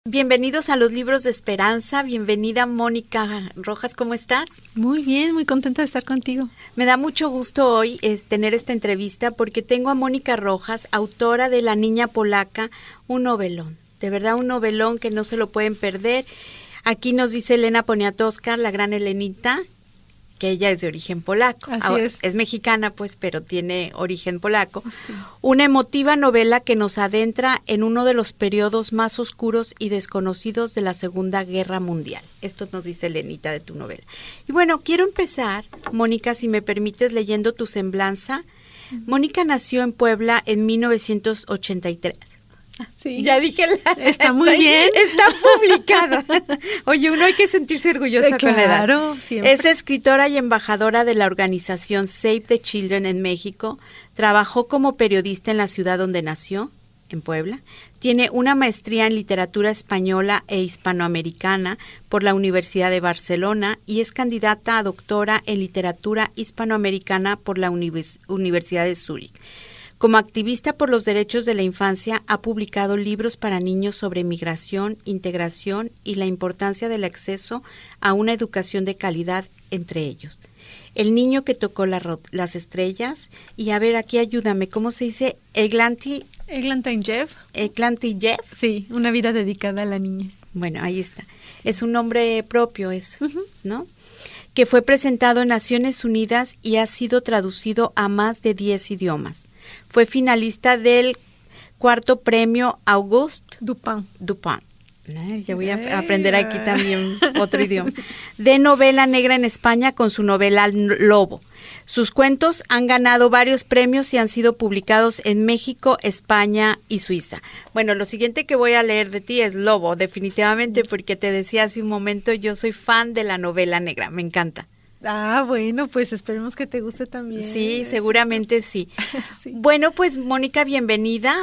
Bienvenidos a los libros de esperanza. Bienvenida Mónica Rojas, ¿cómo estás? Muy bien, muy contenta de estar contigo. Me da mucho gusto hoy tener esta entrevista porque tengo a Mónica Rojas, autora de La Niña Polaca, un novelón. De verdad, un novelón que no se lo pueden perder. Aquí nos dice Elena Poniatowska, la gran Elenita, que ella es de origen polaco. Así es. Es mexicana, pues, pero tiene origen polaco. Sí. Una emotiva novela que nos adentra en uno de los periodos más oscuros y desconocidos de la Segunda Guerra Mundial. Esto nos dice Elenita de tu novela. Y bueno, quiero empezar, Mónica, si me permites, leyendo tu semblanza. Mónica nació en Puebla en 1983. Sí. Ya dije Está muy bien. Está publicada. Oye, uno hay que sentirse orgullosa con la edad. Claro, siempre. Es escritora y embajadora de la organización Save the Children en México. Trabajó como periodista en la ciudad donde nació, en Puebla. Tiene una maestría en literatura española e hispanoamericana por la Universidad de Barcelona y es candidata a doctora en literatura hispanoamericana por la Universidad de Zúrich. Como activista por los derechos de la infancia, ha publicado libros para niños sobre migración, integración y la importancia del acceso a una educación de calidad entre ellos. El niño que tocó las estrellas, y a ver, aquí ayúdame, ¿cómo se dice? Eglantine Jeff. Jeff. Sí, una vida dedicada a la niñez. Bueno, ahí está. Sí. Es un nombre propio eso, ¿no? Que fue presentado en Naciones Unidas y ha sido traducido a más de 10 idiomas. Fue finalista del 4º premio Auguste Dupin. Ya voy a aprender aquí también otro idioma. De novela negra en España con su novela Lobo. Sus cuentos han ganado varios premios y han sido publicados en México, España y Suiza. Bueno, lo siguiente que voy a leer de ti es Lobo, definitivamente, porque te decía hace un momento, yo soy fan de la novela negra, me encanta. Ah, bueno, pues esperemos que te guste también. Sí, seguramente sí. Sí. Bueno, pues Mónica, bienvenida.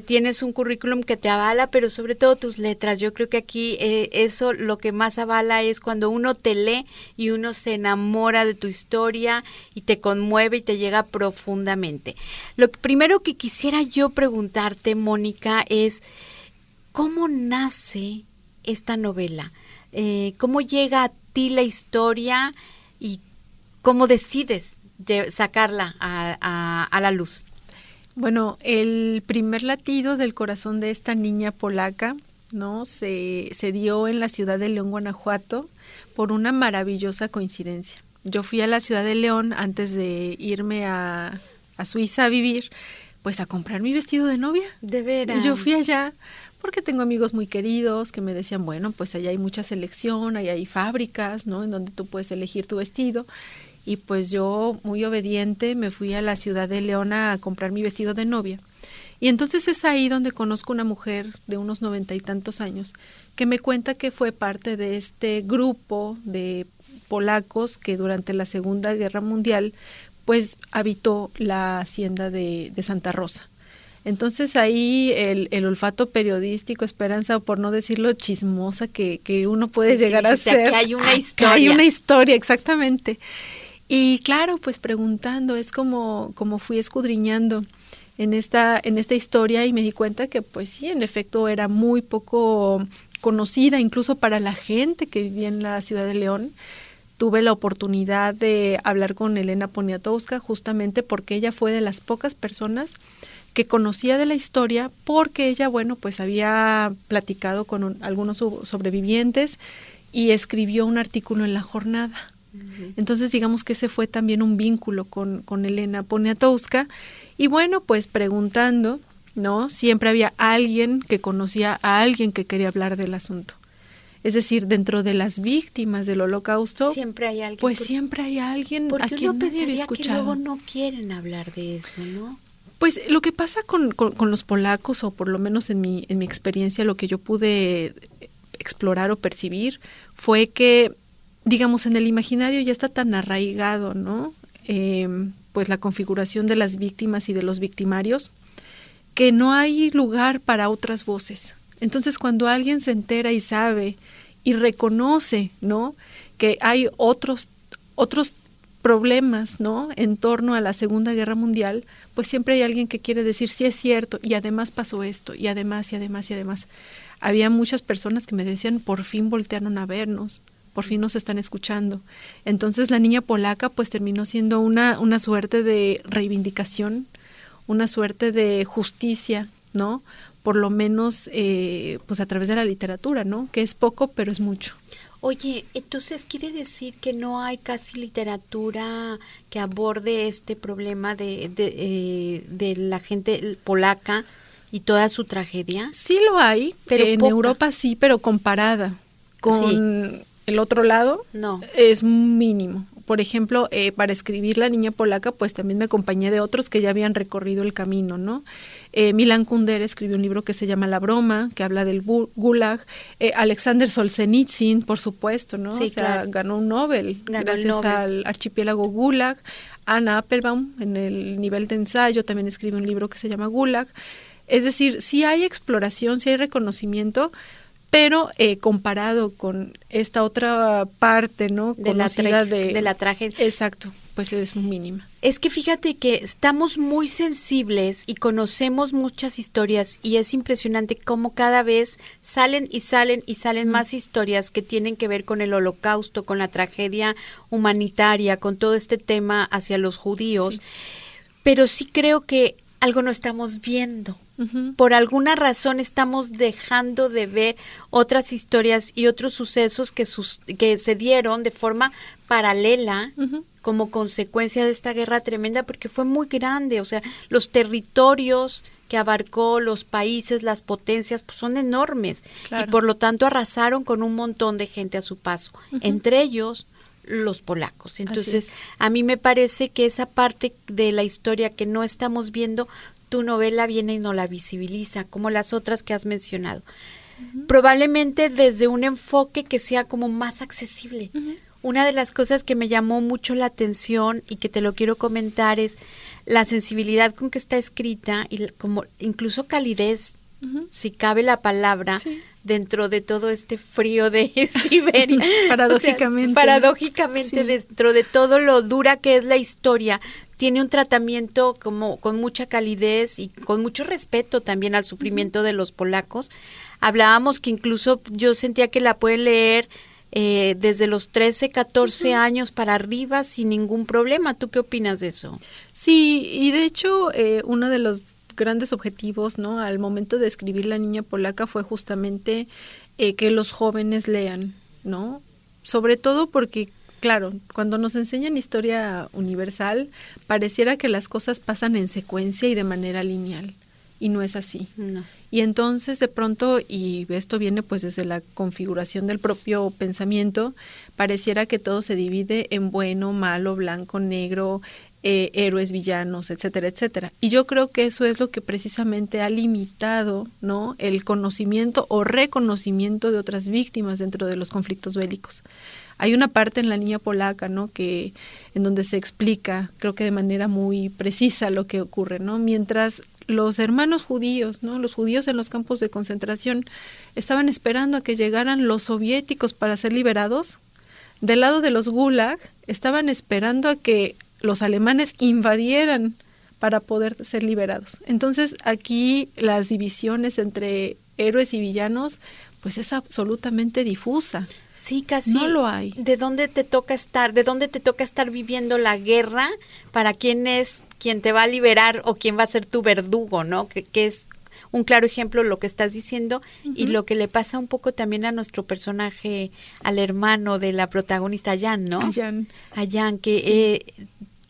Tienes un currículum que te avala, pero sobre todo tus letras. Yo creo que aquí eso lo que más avala es cuando uno te lee y uno se enamora de tu historia y te conmueve y te llega profundamente. Lo primero que quisiera yo preguntarte, Mónica, es ¿cómo nace esta novela? ¿Cómo llega a ti la historia? ¿Y cómo decides sacarla a la luz? Bueno, el primer latido del corazón de esta niña polaca, ¿no? Se dio en la ciudad de León, Guanajuato, por una maravillosa coincidencia. Yo fui a la ciudad de León antes de irme a Suiza a vivir, pues a comprar mi vestido de novia. ¿De veras? Yo fui allá porque tengo amigos muy queridos que me decían, bueno, pues allá hay mucha selección, allá hay fábricas, ¿no? En donde tú puedes elegir tu vestido. Y pues yo, muy obediente, me fui a la ciudad de León a comprar mi vestido de novia. Y entonces es ahí donde conozco una mujer de unos 90 y tantos años que me cuenta que fue parte de este grupo de polacos que durante la Segunda Guerra Mundial pues habitó la hacienda de Santa Rosa. Entonces ahí el olfato periodístico, Esperanza, o por no decirlo chismosa que uno puede llegar a ser. Que hay una historia. Hay una historia, exactamente. Y claro, pues preguntando, es como fui escudriñando en esta historia y me di cuenta que pues sí, en efecto era muy poco conocida, incluso para la gente que vivía en la ciudad de León. Tuve la oportunidad de hablar con Elena Poniatowska justamente porque ella fue de las pocas personas que conocía de la historia porque ella, bueno, pues había platicado con algunos sobrevivientes y escribió un artículo en La Jornada. Uh-huh. Entonces, digamos que ese fue también un vínculo con Elena Poniatowska. Y bueno, pues preguntando, ¿no? Siempre había alguien que conocía a alguien que quería hablar del asunto. Es decir, dentro de las víctimas del Holocausto, siempre hay alguien. Pues siempre hay alguien a quien nadie había escuchado. Que luego no quieren hablar de eso, ¿no? Pues lo que pasa con los polacos, o por lo menos en mi experiencia, lo que yo pude explorar o percibir, fue que, digamos, en el imaginario ya está tan arraigado, ¿no? Pues la configuración de las víctimas y de los victimarios, que no hay lugar para otras voces. Entonces, cuando alguien se entera y sabe y reconoce, ¿no?, que hay otros problemas, ¿no?, en torno a la Segunda Guerra Mundial, pues siempre hay alguien que quiere decir sí es cierto y además pasó esto y además. había muchas personas que me decían, por fin voltearon a vernos, por fin nos están escuchando. Entonces la niña polaca pues terminó siendo una suerte de reivindicación, una suerte de justicia, ¿no? Por lo menos pues a través de la literatura, ¿no? Que es poco, pero es mucho. Oye, entonces quiere decir que no hay casi literatura que aborde este problema de la gente polaca y toda su tragedia. Sí lo hay, pero en poca. Europa sí, pero comparada con el otro lado, no, es mínimo. Por ejemplo, para escribir La niña polaca, pues también me acompañé de otros que ya habían recorrido el camino, ¿no? Milan Kundera escribió un libro que se llama La broma, que habla del Gulag. Alexander Solzhenitsyn, por supuesto, ¿no? Sí, o sea, claro. ganó un Nobel gracias el Nobel. al archipiélago Gulag. Anna Applebaum, en el nivel de ensayo, también escribe un libro que se llama Gulag. Es decir, sí hay exploración, sí hay reconocimiento, pero comparado con esta otra parte, ¿no? De la tragedia. Exacto, pues es mínima. Es que fíjate que estamos muy sensibles y conocemos muchas historias y es impresionante cómo cada vez salen más historias que tienen que ver con el Holocausto, con la tragedia humanitaria, con todo este tema hacia los judíos. Sí. Pero sí creo que algo no estamos viendo. Uh-huh. Por alguna razón estamos dejando de ver otras historias y otros sucesos que se dieron de forma paralela, uh-huh, como consecuencia de esta guerra tremenda, porque fue muy grande. O sea, los territorios que abarcó, los países, las potencias, pues son enormes. Claro. Y por lo tanto arrasaron con un montón de gente a su paso, uh-huh, entre ellos los polacos. Entonces, a mí me parece que esa parte de la historia que no estamos viendo, tu novela viene y no la visibiliza, como las otras que has mencionado. Uh-huh. Probablemente desde un enfoque que sea como más accesible. Uh-huh. Una de las cosas que me llamó mucho la atención y que te lo quiero comentar es la sensibilidad con que está escrita y como incluso calidez, uh-huh, si cabe la palabra, sí, dentro de todo este frío de Siberia. Paradójicamente. O sea, paradójicamente, sí, dentro de todo lo dura que es la historia, tiene un tratamiento como con mucha calidez y con mucho respeto también al sufrimiento, uh-huh, de los polacos. Hablábamos que incluso yo sentía que la pueden leer desde los 13, 14 uh-huh, años para arriba sin ningún problema. ¿Tú qué opinas de eso? Sí, y de hecho uno de los grandes objetivos, ¿no?, al momento de escribir La niña polaca fue justamente que los jóvenes lean, ¿no? Sobre todo porque, claro, cuando nos enseñan historia universal, pareciera que las cosas pasan en secuencia y de manera lineal, y no es así. No. Y entonces de pronto, y esto viene pues desde la configuración del propio pensamiento, pareciera que todo se divide en bueno, malo, blanco, negro, héroes, villanos, etcétera, etcétera. Y yo creo que eso es lo que precisamente ha limitado, ¿no?, el conocimiento o reconocimiento de otras víctimas dentro de los conflictos bélicos. Hay una parte en La niña polaca, ¿no?, que en donde se explica, creo que de manera muy precisa, lo que ocurre, ¿no? Mientras los hermanos judíos, ¿no?, los judíos en los campos de concentración estaban esperando a que llegaran los soviéticos para ser liberados, del lado de los Gulag estaban esperando a que los alemanes invadieran para poder ser liberados. Entonces aquí las divisiones entre héroes y villanos pues es absolutamente difusa. Sí, casi. No lo hay. ¿De dónde te toca estar? ¿De dónde te toca estar viviendo la guerra? ¿Para quién es quien te va a liberar o quién va a ser tu verdugo, ¿no? Que es un claro ejemplo lo que estás diciendo, uh-huh, y lo que le pasa un poco también a nuestro personaje, al hermano de la protagonista, Jan, ¿no? A Jan, que sí,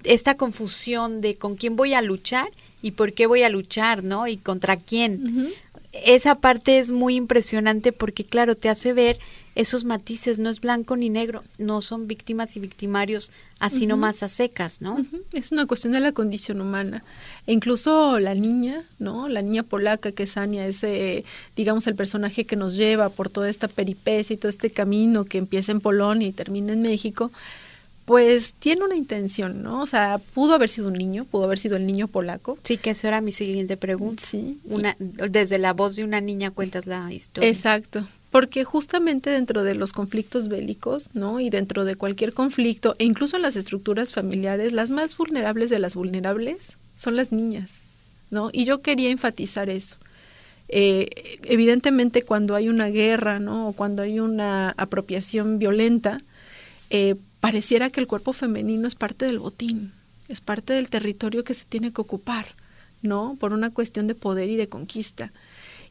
esta confusión de con quién voy a luchar y por qué voy a luchar, ¿no? Y contra quién. Uh-huh. Esa parte es muy impresionante porque, claro, te hace ver esos matices, no es blanco ni negro, no son víctimas y victimarios así, uh-huh, nomás a secas, ¿no? Uh-huh. Es una cuestión de la condición humana. E incluso la niña, ¿no?, la niña polaca, que es Ania, es, digamos, el personaje que nos lleva por toda esta peripecia y todo este camino que empieza en Polonia y termina en México, pues tiene una intención, ¿no? O sea, pudo haber sido un niño, pudo haber sido el niño polaco. Sí, que eso era mi siguiente pregunta. Sí. Desde la voz de una niña cuentas la historia. Exacto, porque justamente dentro de los conflictos bélicos, ¿no?, y dentro de cualquier conflicto, e incluso en las estructuras familiares, las más vulnerables de las vulnerables son las niñas, ¿no? Y yo quería enfatizar eso. Evidentemente cuando hay una guerra, ¿no? O cuando hay una apropiación violenta, pareciera que el cuerpo femenino es parte del botín, es parte del territorio que se tiene que ocupar, ¿no? Por una cuestión de poder y de conquista.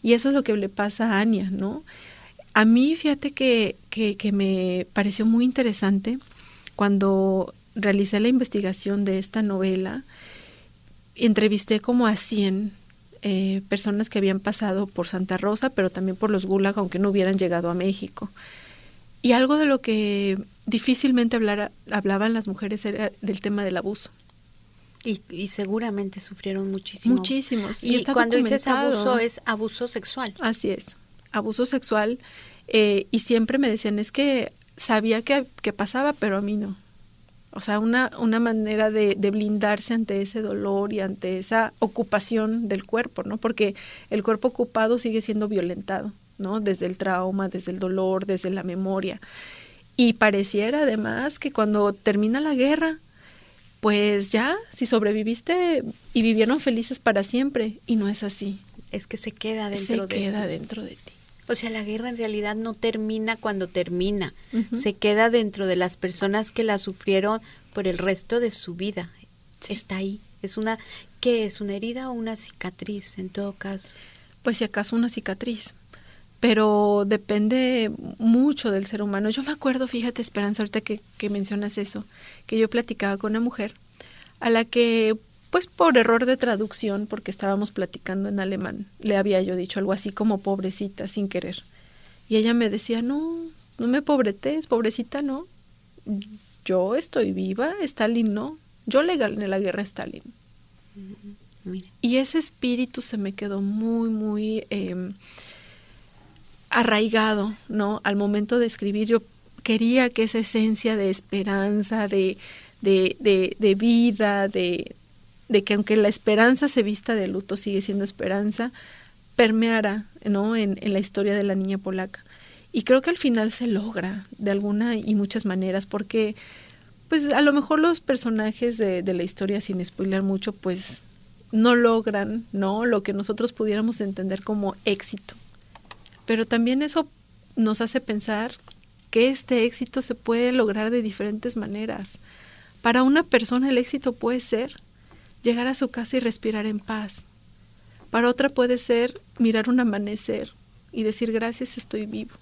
Y eso es lo que le pasa a Anya, ¿no? A mí, fíjate que me pareció muy interesante cuando realicé la investigación de esta novela. Entrevisté como a 100 personas que habían pasado por Santa Rosa, pero también por los Gulag, aunque no hubieran llegado a México. Y algo de lo que difícilmente hablaban las mujeres era del tema del abuso. Y seguramente sufrieron muchísimo. Muchísimos. Y cuando dices abuso, es abuso sexual. Así es, abuso sexual. Y siempre me decían, es que sabía que pasaba, pero a mí no. O sea, una manera de blindarse ante ese dolor y ante esa ocupación del cuerpo, ¿no? Porque el cuerpo ocupado sigue siendo violentado, ¿no? Desde el trauma, desde el dolor, desde la memoria. Y pareciera además que cuando termina la guerra, pues ya, si sobreviviste y vivieron felices para siempre, y no es así. Es que se queda dentro de ti. O sea, la guerra en realidad no termina cuando termina, se queda dentro de las personas que la sufrieron por el resto de su vida. Sí. Está ahí. ¿Qué es? ¿Una herida o una cicatriz en todo caso? Pues si acaso una cicatriz, pero depende mucho del ser humano. Yo me acuerdo, fíjate, Esperanza, ahorita que mencionas eso, que yo platicaba con una mujer a la que, pues por error de traducción, porque estábamos platicando en alemán, le había yo dicho algo así como pobrecita, sin querer. Y ella me decía, no me pobretes, pobrecita no. Yo estoy viva, Stalin no. Yo le gané la guerra a Stalin. Mira. Y ese espíritu se me quedó muy, muy arraigado, ¿no? Al momento de escribir, yo quería que esa esencia de esperanza, de vida, de que aunque la esperanza se vista de luto, sigue siendo esperanza, permeara, ¿no? en la historia de la niña polaca. Y creo que al final se logra de alguna y muchas maneras, porque pues a lo mejor los personajes de la historia, sin spoiler mucho, pues no logran, ¿no? Lo que nosotros pudiéramos entender como éxito. Pero también eso nos hace pensar que este éxito se puede lograr de diferentes maneras. Para una persona el éxito puede ser llegar a su casa y respirar en paz. Para otra puede ser mirar un amanecer y decir gracias, estoy vivo,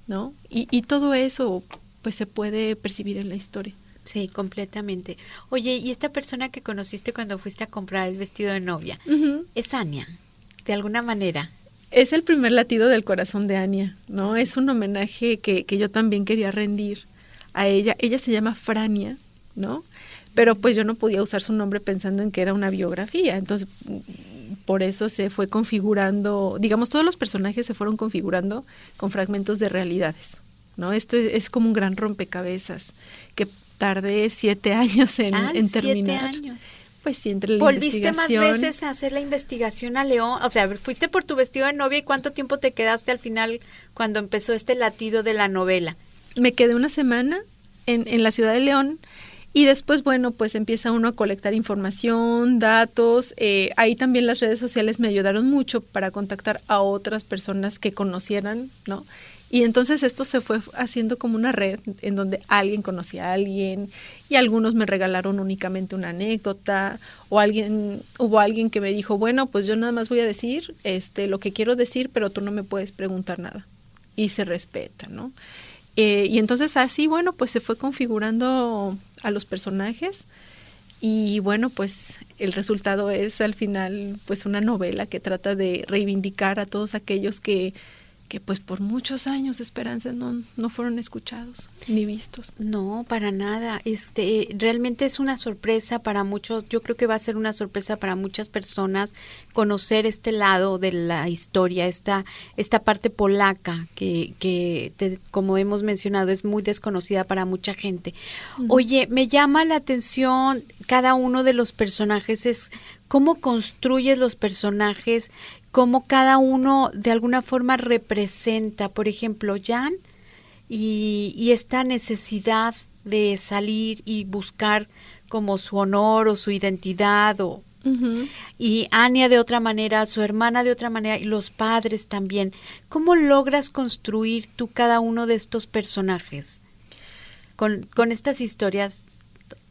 ¿no? Y todo eso pues se puede percibir en la historia. Sí, completamente. Oye, ¿y esta persona que conociste cuando fuiste a comprar el vestido de novia? ¿Es Anya, de alguna manera? Es el primer latido del corazón de Anya, ¿no? Sí. Es un homenaje que yo también quería rendir a ella. Ella se llama Frania, ¿no? Pero pues yo no podía usar su nombre pensando en que era una biografía. Entonces, por eso se fue configurando, digamos, todos los personajes se fueron configurando con fragmentos de realidades, ¿no? Esto es como un gran rompecabezas que tardé 7 años en terminar. 7 años. Pues sí, entre la ¿Volviste más veces a hacer la investigación a León? O sea, fuiste por tu vestido de novia, ¿y cuánto tiempo te quedaste al final cuando empezó este latido de la novela? Me quedé una semana en la ciudad de León y después, bueno, pues empieza uno a colectar información, datos. Ahí también las redes sociales me ayudaron mucho para contactar a otras personas que conocieran, ¿no? Y entonces esto se fue haciendo como una red en donde alguien conocía a alguien y algunos me regalaron únicamente una anécdota o hubo alguien que me dijo, bueno, pues yo nada más voy a decir lo que quiero decir, pero tú no me puedes preguntar nada. Y se respeta, ¿no? Y entonces así, bueno, pues se fue configurando a los personajes y bueno, pues el resultado es al final pues una novela que trata de reivindicar a todos aquellos que pues por muchos años, Esperanza, no fueron escuchados ni vistos. No, para nada. Realmente es una sorpresa para muchos. Yo creo que va a ser una sorpresa para muchas personas conocer este lado de la historia, esta parte polaca que como hemos mencionado, es muy desconocida para mucha gente. Oye, me llama la atención cada uno de los personajes, es cómo construyes los personajes, cómo cada uno de alguna forma representa, por ejemplo, Jan y esta necesidad de salir y buscar como su honor o su identidad o Uh-huh. Y Anya de otra manera, su hermana de otra manera, y los padres también. ¿Cómo logras construir tú cada uno de estos personajes? Con estas historias,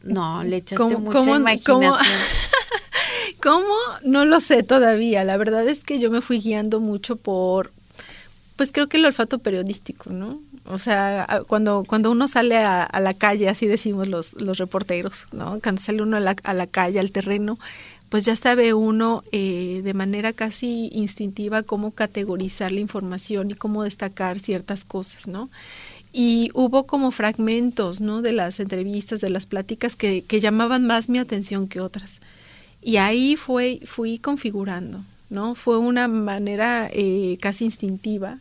no, le echaste mucha imaginación. ¿Cómo? No lo sé todavía. La verdad es que yo me fui guiando mucho por, pues creo que el olfato periodístico, ¿no? O sea, cuando uno sale a la calle, así decimos los reporteros, ¿no? Cuando sale uno a la calle, al terreno, pues ya sabe uno de manera casi instintiva cómo categorizar la información y cómo destacar ciertas cosas, ¿no? Y hubo como fragmentos, ¿no? De las entrevistas, de las pláticas que llamaban más mi atención que otras. Y ahí fui configurando, ¿no? Fue una manera casi instintiva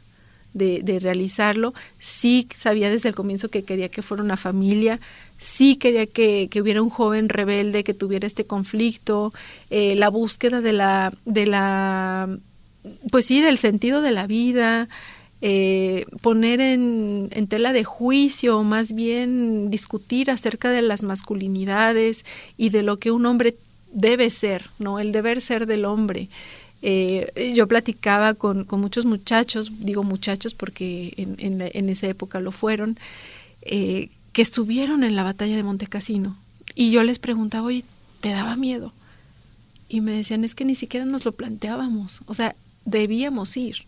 de realizarlo. Sí sabía desde el comienzo que quería que fuera una familia, sí quería que hubiera un joven rebelde que tuviera este conflicto, la búsqueda de la pues sí, del sentido de la vida, poner en tela de juicio, más bien discutir acerca de las masculinidades y de lo que un hombre debe ser, ¿no? El deber ser del hombre. Yo platicaba con muchos muchachos, digo muchachos porque en esa época lo fueron, que estuvieron en la batalla de Montecassino, y yo les preguntaba, oye, ¿te daba miedo? Y me decían, es que ni siquiera nos lo planteábamos, o sea, debíamos ir.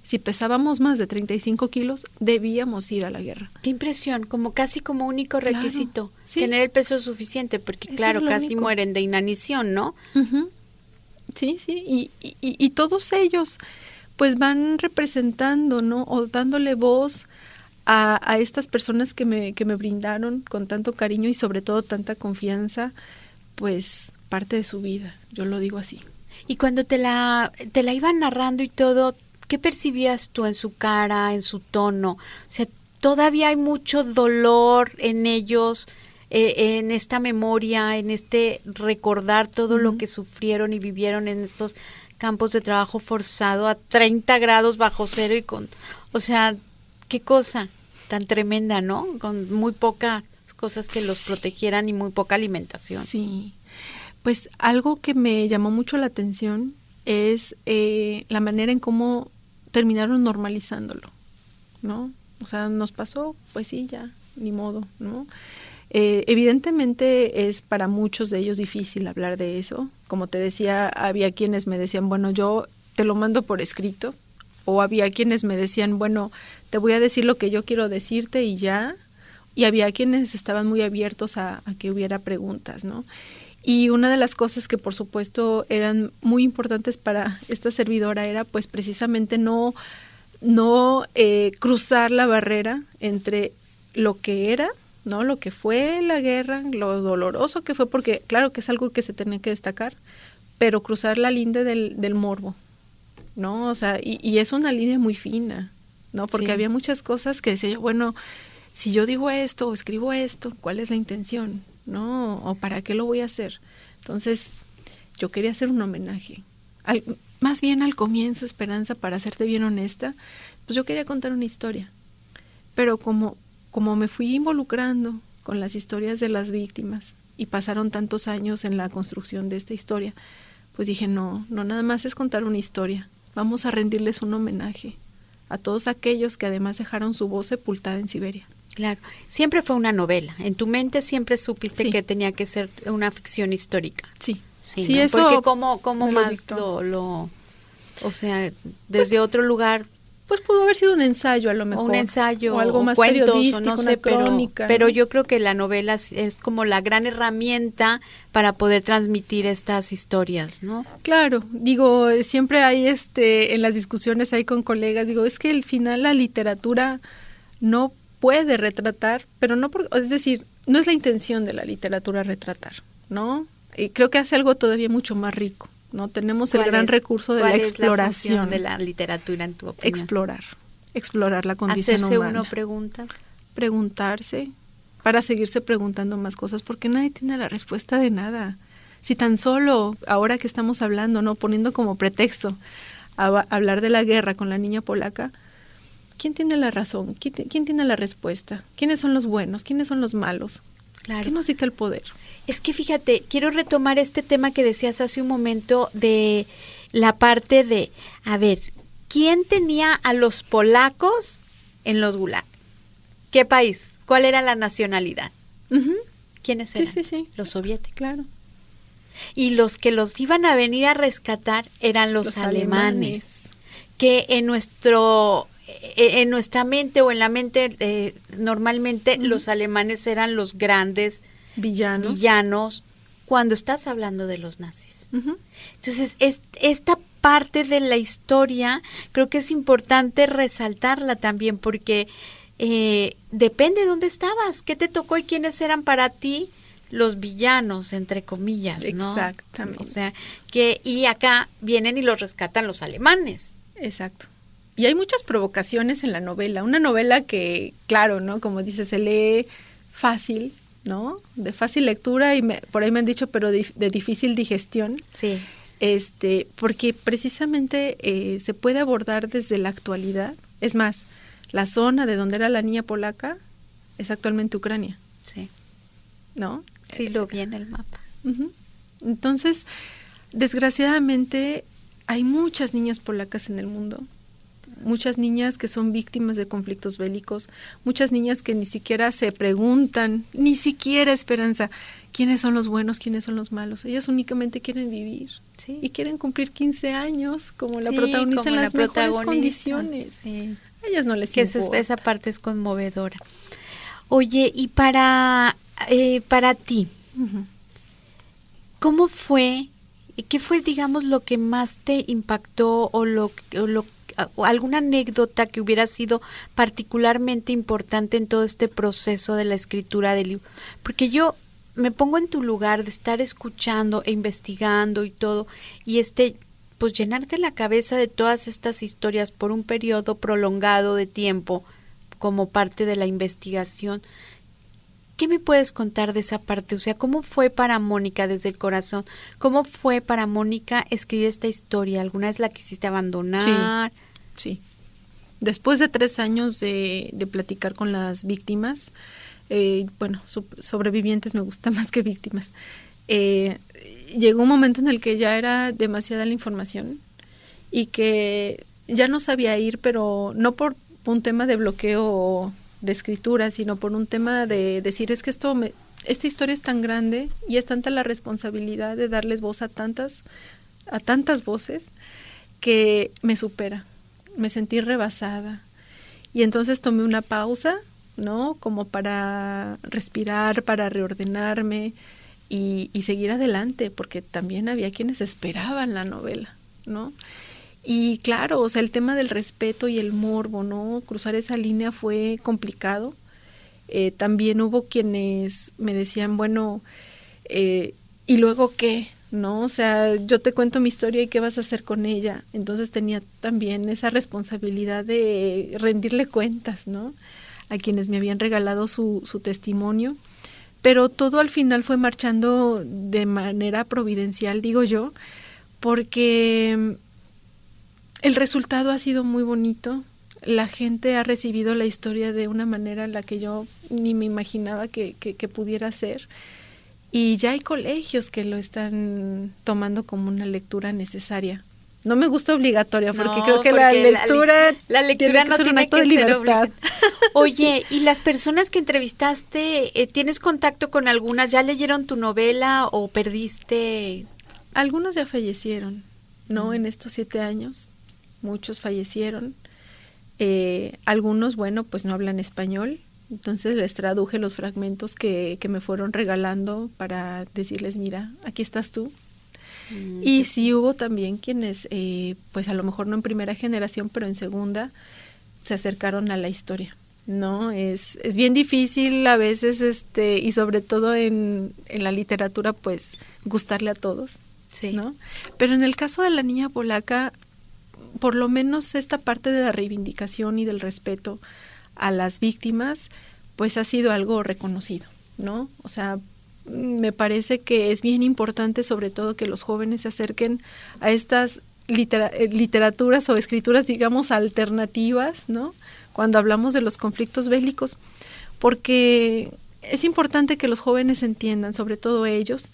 Si pesábamos más de 35 kilos, debíamos ir a la guerra. Qué impresión, casi como único requisito, claro, sí. Tener el peso suficiente, porque eso claro, casi único. Mueren de inanición, ¿no? Uh-huh. Sí, y todos ellos pues van representando, ¿no? O dándole voz a estas personas que me brindaron con tanto cariño y sobre todo tanta confianza, pues parte de su vida, yo lo digo así. Y cuando te la iban narrando y todo, ¿qué percibías tú en su cara, en su tono? O sea, todavía hay mucho dolor en ellos, en esta memoria, en este recordar todo lo que sufrieron y vivieron en estos campos de trabajo forzado a 30 grados bajo cero y o sea, qué cosa tan tremenda, ¿no? Con muy pocas cosas que los protegieran y muy poca alimentación. Sí, pues algo que me llamó mucho la atención es la manera en cómo terminaron normalizándolo, ¿no? O sea, nos pasó, pues sí, ya, ni modo, ¿no? Evidentemente es para muchos de ellos difícil hablar de eso. Como te decía, había quienes me decían, bueno, yo te lo mando por escrito, o había quienes me decían, bueno, te voy a decir lo que yo quiero decirte y ya, y había quienes estaban muy abiertos a que hubiera preguntas, ¿no? Y una de las cosas que por supuesto eran muy importantes para esta servidora era pues precisamente no cruzar la barrera entre lo que era, ¿no? Lo que fue la guerra, lo doloroso que fue, porque claro que es algo que se tenía que destacar, pero cruzar la línea del morbo, ¿no? O sea, y es una línea muy fina, ¿no? Porque había muchas cosas que decía yo, bueno, si yo digo esto o escribo esto, ¿cuál es la intención? ¿No? ¿O para qué lo voy a hacer? Entonces, yo quería hacer un homenaje. Más bien al comienzo, Esperanza, para serte bien honesta, pues yo quería contar una historia. Pero como me fui involucrando con las historias de las víctimas y pasaron tantos años en la construcción de esta historia, pues dije, no nada más es contar una historia. Vamos a rendirles un homenaje a todos aquellos que además dejaron su voz sepultada en Siberia. Claro, siempre fue una novela. En tu mente siempre supiste que tenía que ser una ficción histórica. Sí, ¿no? eso. Porque cómo más o sea, desde otro lugar. Pues pudo haber sido un ensayo a lo mejor. O un ensayo, o algo más cuentos, periodístico, no sé, una crónica. Pero yo creo que la novela es como la gran herramienta para poder transmitir estas historias, ¿no? Claro, digo, siempre hay en las discusiones ahí con colegas, digo, es que al final la literatura no puede retratar, pero no es decir, no es la intención de la literatura retratar, ¿no? Y creo que hace algo todavía mucho más rico, ¿no? Tenemos el gran recurso de la exploración. ¿Cuál es la función de la literatura en tu opinión? Explorar la condición humana. ¿Hacerse uno preguntas? Preguntarse, para seguirse preguntando más cosas, porque nadie tiene la respuesta de nada. Si tan solo, ahora que estamos hablando, ¿no? Poniendo como pretexto a hablar de la guerra con la niña polaca, ¿quién tiene la razón? ¿Quién tiene la respuesta? ¿Quiénes son los buenos? ¿Quiénes son los malos? Claro. ¿Quién nos dicta el poder? Es que fíjate, quiero retomar este tema que decías hace un momento de la parte de, a ver, ¿quién tenía a los polacos en los gulag? ¿Qué país? ¿Cuál era la nacionalidad? Uh-huh. ¿Quiénes eran? Sí. Los soviéticos. Claro. Y los que los iban a venir a rescatar eran los alemanes. Que en nuestra mente o en la mente normalmente uh-huh. los alemanes eran los grandes villanos cuando estás hablando de los nazis. Uh-huh. Entonces, esta parte de la historia creo que es importante resaltarla también porque depende de dónde estabas, qué te tocó y quiénes eran para ti los villanos, entre comillas, ¿no? Exactamente. O sea, y acá vienen y los rescatan los alemanes. Exacto. Y hay muchas provocaciones en la novela. Una novela que, claro, ¿no? Como dices, se lee fácil, ¿no? De fácil lectura y por ahí me han dicho, pero de difícil digestión. Sí. Porque precisamente se puede abordar desde la actualidad. Es más, la zona de donde era la niña polaca es actualmente Ucrania. Sí. ¿No? Sí, lo vi en el mapa. Uh-huh. Entonces, desgraciadamente, hay muchas niñas polacas en el mundo. Muchas niñas que son víctimas de conflictos bélicos, muchas niñas que ni siquiera se preguntan, ni siquiera Esperanza, quiénes son los buenos, quiénes son los malos. Ellas únicamente quieren vivir sí. y quieren cumplir 15 años como la protagonista como en las mejores condiciones. Sí. A ellas no les que importa. Esa parte es conmovedora. Oye, y para ti, uh-huh. ¿cómo fue? ¿Qué fue, digamos, lo que más te impactó o alguna anécdota que hubiera sido particularmente importante en todo este proceso de la escritura del libro? Porque yo me pongo en tu lugar de estar escuchando e investigando y todo, y pues llenarte la cabeza de todas estas historias por un periodo prolongado de tiempo como parte de la investigación. ¿Qué me puedes contar de esa parte? O sea, ¿cómo fue para Mónica desde el corazón? ¿Cómo fue para Mónica escribir esta historia? ¿Alguna vez la quisiste abandonar? Sí. Después de 3 años de platicar con las víctimas, sobrevivientes me gusta más que víctimas, llegó un momento en el que ya era demasiada la información y que ya no sabía ir, pero no por un tema de bloqueo de escritura, sino por un tema de decir, es que esta historia es tan grande y es tanta la responsabilidad de darles voz a tantas voces que me supera. Me sentí rebasada y entonces tomé una pausa, ¿no? Como para respirar, para reordenarme y seguir adelante, porque también había quienes esperaban la novela, ¿no? Y claro, o sea, el tema del respeto y el morbo, ¿no? Cruzar esa línea fue complicado. También hubo quienes me decían, bueno, ¿y luego qué? ¿No? O sea, yo te cuento mi historia y qué vas a hacer con ella. Entonces tenía también esa responsabilidad de rendirle cuentas, ¿no? A quienes me habían regalado su testimonio. Pero todo al final fue marchando de manera providencial, digo yo, porque el resultado ha sido muy bonito. La gente ha recibido la historia de una manera en la que yo ni me imaginaba que pudiera ser. Y ya hay colegios que lo están tomando como una lectura necesaria. No me gusta obligatoria, porque creo que la lectura no tiene que ser obligatoria. Oye, Sí. ¿Y las personas que entrevistaste, tienes contacto con algunas? ¿Ya leyeron tu novela o perdiste? Algunos ya fallecieron, ¿no? En estos 7 años. Muchos fallecieron. Algunos, bueno, pues no hablan español. Entonces les traduje los fragmentos que me fueron regalando para decirles, mira, aquí estás tú. Y sí hubo también quienes, pues a lo mejor no en primera generación, pero en segunda, se acercaron a la historia, ¿no? Es bien difícil a veces, y sobre todo en la literatura, pues gustarle a todos, sí. ¿no? Pero en el caso de la niña polaca, por lo menos esta parte de la reivindicación y del respeto a las víctimas, pues ha sido algo reconocido, ¿no? O sea, me parece que es bien importante, sobre todo, que los jóvenes se acerquen a estas literaturas o escrituras, digamos, alternativas, ¿no? Cuando hablamos de los conflictos bélicos, porque es importante que los jóvenes entiendan, sobre todo ellos,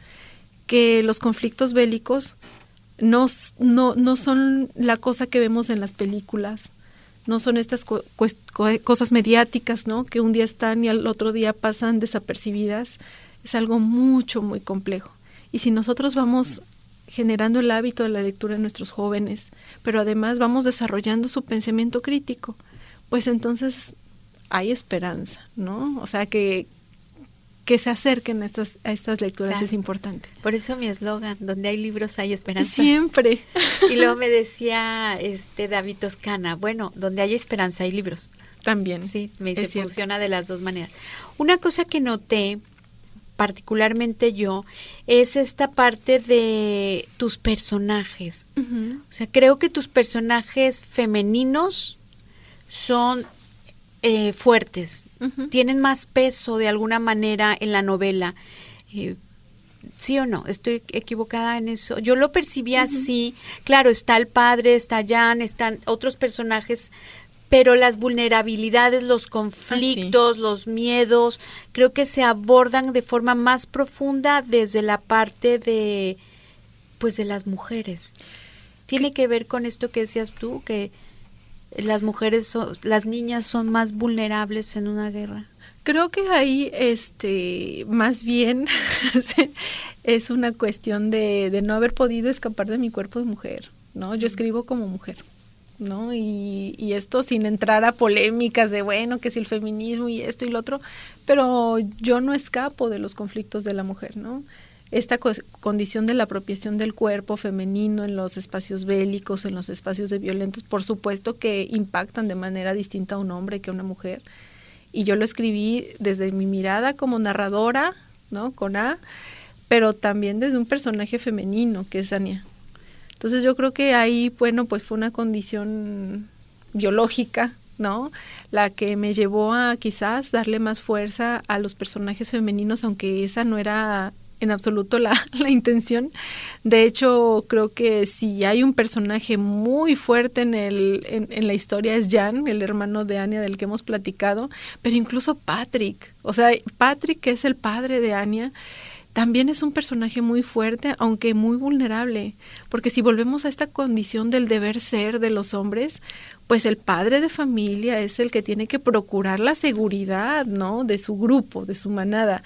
que los conflictos bélicos no son la cosa que vemos en las películas, no son estas cosas mediáticas, ¿no? Que un día están y al otro día pasan desapercibidas. Es algo mucho, muy complejo. Y si nosotros vamos generando el hábito de la lectura en nuestros jóvenes, pero además vamos desarrollando su pensamiento crítico, pues entonces hay esperanza, ¿no? O sea, que se acerquen a estas lecturas, claro, es importante. Por eso mi eslogan, donde hay libros hay esperanza. Siempre. Y luego me decía David Toscana, bueno, donde hay esperanza hay libros. También. Sí, me dice, funciona de las dos maneras. Una cosa que noté, particularmente yo, es esta parte de tus personajes. Uh-huh. O sea, creo que tus personajes femeninos son fuertes, uh-huh, tienen más peso de alguna manera en la novela. ¿Sí o no? ¿Estoy equivocada en eso? Yo lo percibí, uh-huh, así. Claro, está el padre, está Jan, están otros personajes, pero las vulnerabilidades, los conflictos, los miedos, creo que se abordan de forma más profunda desde la parte de las mujeres. ¿Tiene que ver con esto que decías tú, que las mujeres, las niñas son más vulnerables en una guerra? Creo que ahí, más bien es una cuestión de no haber podido escapar de mi cuerpo de mujer, ¿no? Yo escribo como mujer, ¿no? Y esto sin entrar a polémicas de, bueno, que si el feminismo y esto y lo otro, pero yo no escapo de los conflictos de la mujer, ¿no? Esta condición de la apropiación del cuerpo femenino en los espacios bélicos, en los espacios de violentos, por supuesto que impactan de manera distinta a un hombre que a una mujer. Y yo lo escribí desde mi mirada como narradora, ¿no? Con A, pero también desde un personaje femenino, que es Anya. Entonces yo creo que ahí, bueno, pues fue una condición biológica, ¿no? La que me llevó a quizás darle más fuerza a los personajes femeninos, aunque esa no era en absoluto la intención. De hecho, creo que si hay un personaje muy fuerte en la historia es Jan, el hermano de Anya del que hemos platicado, pero incluso Patrick, o sea, Patrick, que es el padre de Anya, también es un personaje muy fuerte, aunque muy vulnerable, porque si volvemos a esta condición del deber ser de los hombres, pues el padre de familia es el que tiene que procurar la seguridad, ¿no? De su grupo, de su manada.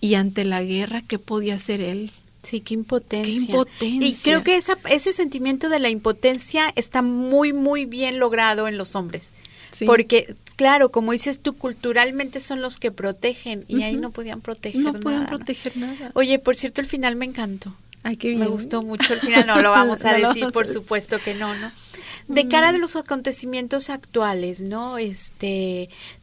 Y ante la guerra, ¿qué podía hacer él? Sí, qué impotencia. Qué impotencia. Y creo que ese sentimiento de la impotencia está muy, muy bien logrado en los hombres. Sí. Porque, claro, como dices tú, culturalmente son los que protegen y, uh-huh, ahí no podían proteger nada. No pueden proteger nada. Oye, por cierto, el final me encantó. Ay, qué bien. Me gustó mucho el final, no lo vamos a decir, por supuesto que no, ¿no? De cara de los acontecimientos actuales, ¿no?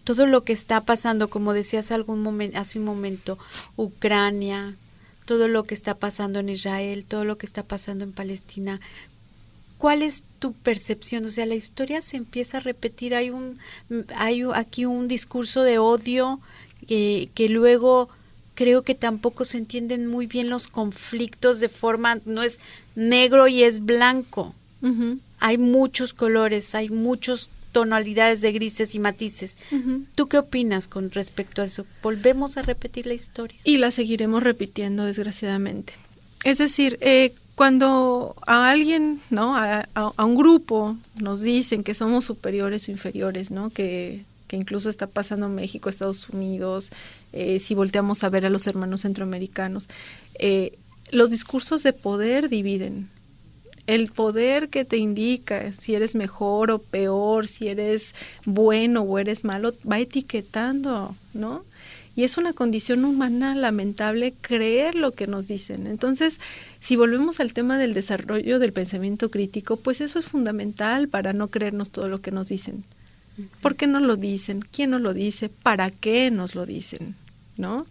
Todo lo que está pasando, como decías hace un momento, Ucrania, todo lo que está pasando en Israel, todo lo que está pasando en Palestina, ¿cuál es tu percepción? O sea, la historia se empieza a repetir, hay aquí un discurso de odio que luego creo que tampoco se entienden muy bien los conflictos de forma, no es negro y es blanco. Uh-huh. Hay muchos colores, hay muchas tonalidades de grises y matices. Uh-huh. ¿Tú qué opinas con respecto a eso? ¿Volvemos a repetir la historia? Y la seguiremos repitiendo, desgraciadamente. Es decir, cuando a alguien, ¿no? A un grupo nos dicen que somos superiores o inferiores, ¿no? Que incluso está pasando en México, Estados Unidos, si volteamos a ver a los hermanos centroamericanos, los discursos de poder dividen. El poder que te indica si eres mejor o peor, si eres bueno o eres malo, va etiquetando, ¿no? Y es una condición humana lamentable creer lo que nos dicen. Entonces, si volvemos al tema del desarrollo del pensamiento crítico, pues eso es fundamental para no creernos todo lo que nos dicen. ¿Por qué nos lo dicen? ¿Quién nos lo dice? ¿Para qué nos lo dicen? ¿No?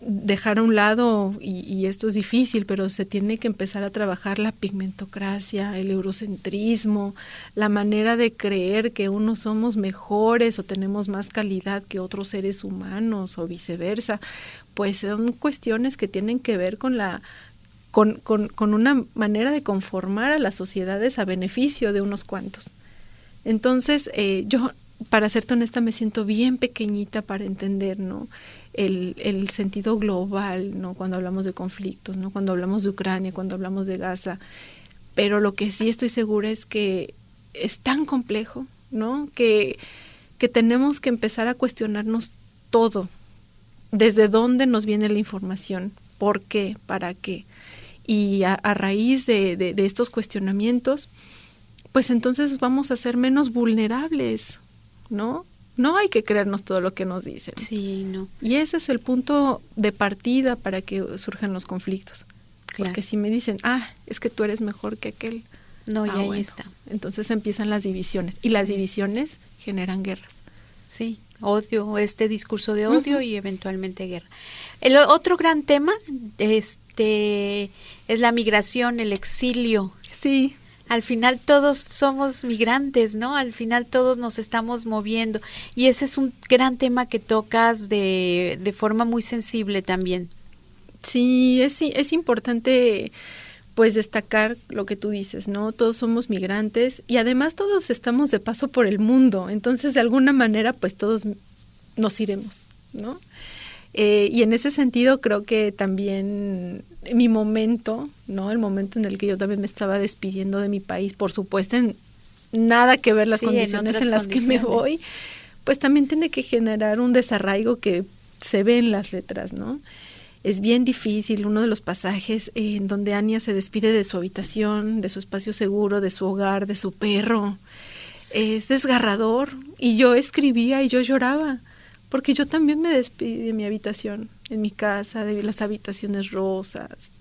Dejar a un lado, y esto es difícil, pero se tiene que empezar a trabajar la pigmentocracia, el eurocentrismo, la manera de creer que unos somos mejores o tenemos más calidad que otros seres humanos o viceversa. Pues son cuestiones que tienen que ver con una manera de conformar a las sociedades a beneficio de unos cuantos. Entonces, yo para serte honesta, me siento bien pequeñita para entender, ¿no? El sentido global, ¿no? Cuando hablamos de conflictos, ¿no? Cuando hablamos de Ucrania, cuando hablamos de Gaza. Pero lo que sí estoy segura es que es tan complejo, ¿no? Que tenemos que empezar a cuestionarnos todo. ¿Desde dónde nos viene la información? ¿Por qué? ¿Para qué? Y a raíz de estos cuestionamientos, pues entonces vamos a ser menos vulnerables, ¿no? No hay que creernos todo lo que nos dicen. Sí, no. Y ese es el punto de partida para que surjan los conflictos. Claro. Porque si me dicen, es que tú eres mejor que aquel. No, y ahí está. Entonces empiezan las divisiones. Y las divisiones generan guerras. Sí, odio, este discurso de odio y eventualmente guerra. El otro gran tema es la migración, el exilio. Sí. Al final todos somos migrantes, ¿no? Al final todos nos estamos moviendo. Y ese es un gran tema que tocas de forma muy sensible también. Sí, es importante pues destacar lo que tú dices, ¿no? Todos somos migrantes y además todos estamos de paso por el mundo. Entonces, de alguna manera, pues todos nos iremos, ¿no? Y en ese sentido creo que también mi momento, ¿no? El momento en el que yo también me estaba despidiendo de mi país, por supuesto, nada que ver las condiciones en las que me voy, pues también tiene que generar un desarraigo que se ve en las letras, ¿no? Es bien difícil, uno de los pasajes en donde Anya se despide de su habitación, de su espacio seguro, de su hogar, de su perro, es desgarrador. Y yo escribía y yo lloraba, porque yo también me despedí de mi habitación, en mi casa, de las habitaciones rosas,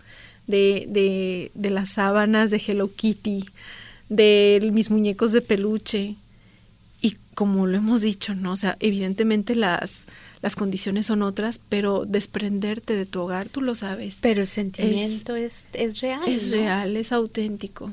de las sábanas de Hello Kitty, de mis muñecos de peluche. Y como lo hemos dicho, ¿no? O sea, evidentemente las condiciones son otras, pero desprenderte de tu hogar, tú lo sabes. Pero el sentimiento es real. Es real, es auténtico.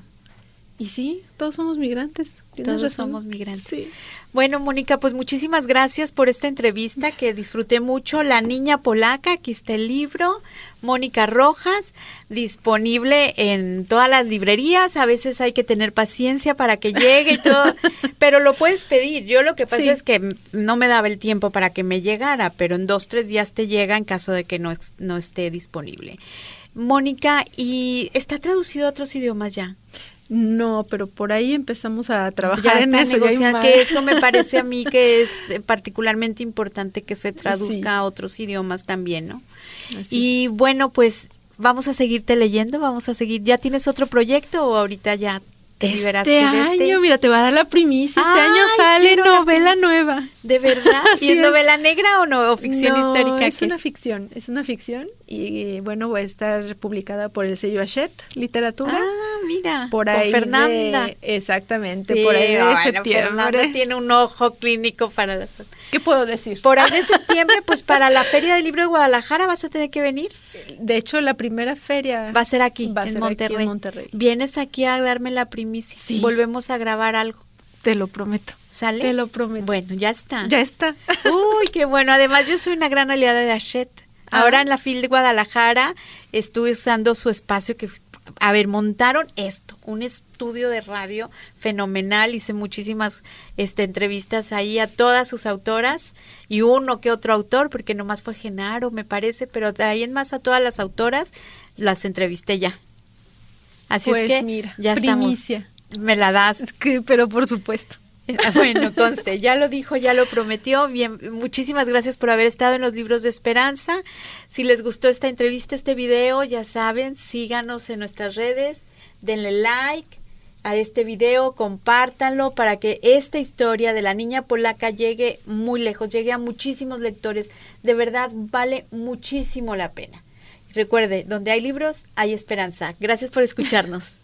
Y sí, todos somos migrantes. Todos somos migrantes. Sí. Bueno, Mónica, pues muchísimas gracias por esta entrevista que disfruté mucho. La niña polaca, aquí está el libro. Mónica Rojas, disponible en todas las librerías. A veces hay que tener paciencia para que llegue y todo, pero lo puedes pedir. Yo lo que pasa es que no me daba el tiempo para que me llegara, pero en 2-3 días te llega en caso de que no esté disponible. Mónica, ¿y está traducido a otros idiomas ya? No, pero por ahí empezamos a trabajar en eso. Que eso me parece a mí que es particularmente importante que se traduzca a otros idiomas también, ¿no? Así y bueno, pues vamos a seguirte leyendo, ¿Ya tienes otro proyecto o ahorita ya te liberaste de este? Año, mira, te va a dar la primicia. Este año sale novela nueva. ¿De verdad? ¿Y es novela negra o ficción histórica? Es una ficción y bueno, va a estar publicada por el sello Hachette Literatura. Mira, por ahí con Fernanda. Exactamente, por ahí de septiembre. Fernanda tiene un ojo clínico para las... ¿Qué puedo decir? Por ahí de septiembre, pues para la Feria del Libro de Guadalajara vas a tener que venir. De hecho, la primera feria va a ser aquí, en Monterrey. Vienes aquí a darme la primicia. Sí. Volvemos a grabar algo. Te lo prometo. ¿Sale? Te lo prometo. Bueno, ya está. Ya está. Uy, qué bueno. Además, yo soy una gran aliada de Hachette. Ahora en la FIL de Guadalajara estuve usando su espacio que... montaron un estudio de radio fenomenal, hice muchísimas entrevistas ahí a todas sus autoras y uno que otro autor, porque nomás fue Genaro, me parece, pero de ahí en más a todas las autoras las entrevisté ya. Así pues es que mira, ya primicia. Estamos. Me la das. Pero por supuesto. Bueno, conste, ya lo dijo, ya lo prometió. Bien, muchísimas gracias por haber estado en los Libros de Esperanza. Si les gustó esta entrevista, este video, ya saben, síganos en nuestras redes, denle like a este video, compártanlo para que esta historia de la niña polaca llegue muy lejos, llegue a muchísimos lectores. De verdad, vale muchísimo la pena. Recuerde, donde hay libros, hay esperanza. Gracias por escucharnos.